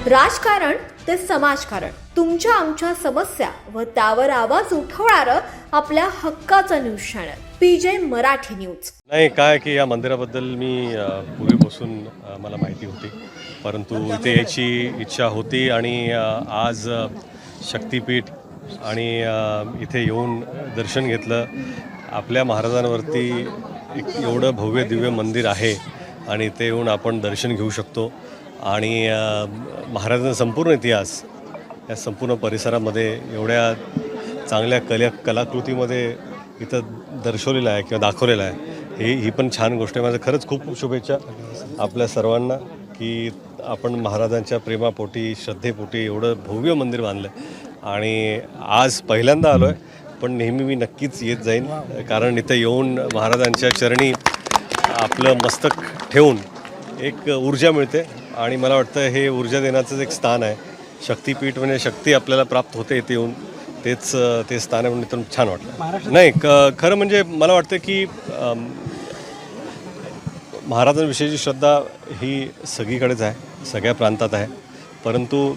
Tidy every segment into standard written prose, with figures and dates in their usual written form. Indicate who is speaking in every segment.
Speaker 1: राजकारण ते समाजकारण, तुमच्या आमच्या समस्या व त्यावर आवाज उठवणारं आपल्या हक्काचं news channel PJ Marathi news.
Speaker 2: नाही काय की या मंदिराबद्दल मी पूर्वीपासून मला माहिती होती, परंतु इथे याची इच्छा होती आणि आज शक्तिपीठ आणि इथे येऊन दर्शन घेतलं. आपल्या महाराजांवरती एक एवढं भव्य दिव्य मंदिर आहे आणि इथे येऊन आपण दर्शन घेऊ शकतो आणि महाराजांचा संपूर्ण इतिहास या संपूर्ण परिसरामध्ये एवढ्या चांगल्या कलाकृतीमध्ये इथं दर्शवलेला आहे किंवा दाखवलेला आहे. ही पण छान गोष्ट आहे. माझं खरंच खूप शुभेच्छा आपल्या सर्वांना की आपण महाराजांच्या प्रेमापोटी श्रद्धेपोटी एवढं भव्य मंदिर बांधलं आणि आज पहिल्यांदा आलो आहे, पण नेहमी मी नक्कीच येत जाईन, कारण इथं येऊन महाराजांच्या चरणी आपलं मस्तक ठेवून एक ऊर्जा मिळते आणि मला वाटतं हे ऊर्जा देण्याचंच एक स्थान आहे. शक्तिपीठ म्हणजे शक्ती आपल्याला प्राप्त होते इथे येऊन, ते स्थान आहे म्हणून इथून छान वाटलं. नाही खरं म्हणजे मला वाटतं की महाराजांविषयीची श्रद्धा ही सगळीकडेच आहे, सगळ्या प्रांतात आहे, परंतु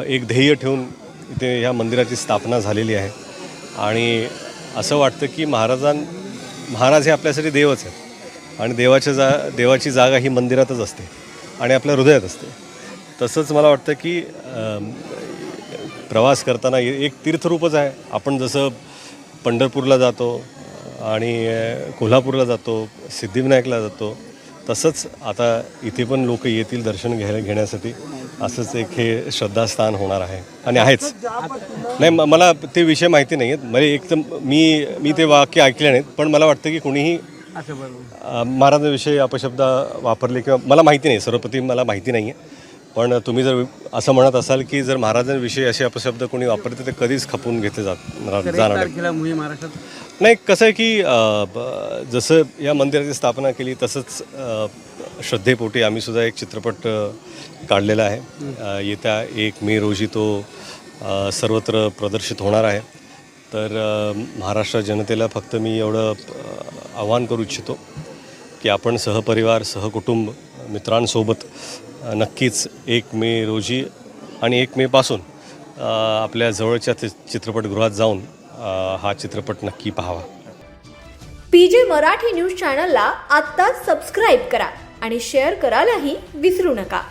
Speaker 2: एक ध्येय ठेवून इथे ह्या मंदिराची स्थापना झालेली आहे आणि असं वाटतं की महाराज हे आपल्यासाठी देवच आहेत आणि देवाची जागा ही मंदिरातच असते आणि आपल्या हृदयात असते. तसंच मला वाटतं की प्रवास करताना एक तीर्थरूपच आहे. आपण जसं पंढरपूरला जातो आणि कोल्हापूरला जातो, सिद्धिविनायकला जातो, तसंच आता इथे पण लोक येतील दर्शन घेण्यासाठी. असंच एक हे श्रद्धास्थान होणार आहे आणि आहेच. नाही मला ते विषय माहिती नाही आहेत, म्हणजे एकदम मी ते वाक्य ऐकले नाहीत, पण मला वाटतं की कोणीही महाराजांविषयी अपशब्द वापरले किंवा मला माहिती नाही, सर्वप्रथम मला माहिती नाही आहे, पण तुम्ही जर असं म्हणत असाल की जर महाराजांविषयी असे अपशब्द कोणी वापरते तर कधीच खपून घेतले जाणार नाही. कसं आहे की जसं या मंदिराची स्थापना केली तसंच श्रद्धेपोटी आम्ही सुद्धा एक चित्रपट काढलेला आहे. येत्या 1 मे रोजी तो सर्वत्र प्रदर्शित होणार आहे. तर महाराष्ट्र जनतेला फक्त मी एवढं आवाहन करू इच्छितो की आपण सहपरिवार सहकुटुंब मित्रांसोबत नक्कीच 1 मे रोजी आणि 1 मे पासून आपल्या जवळच्या चित्रपटगृहात जाऊन हा चित्रपट नक्की पाहावा.
Speaker 1: PJ मराठी न्यूज चॅनलला आत्ताच सबस्क्राईब करा आणि शेअर करायलाही विसरू नका.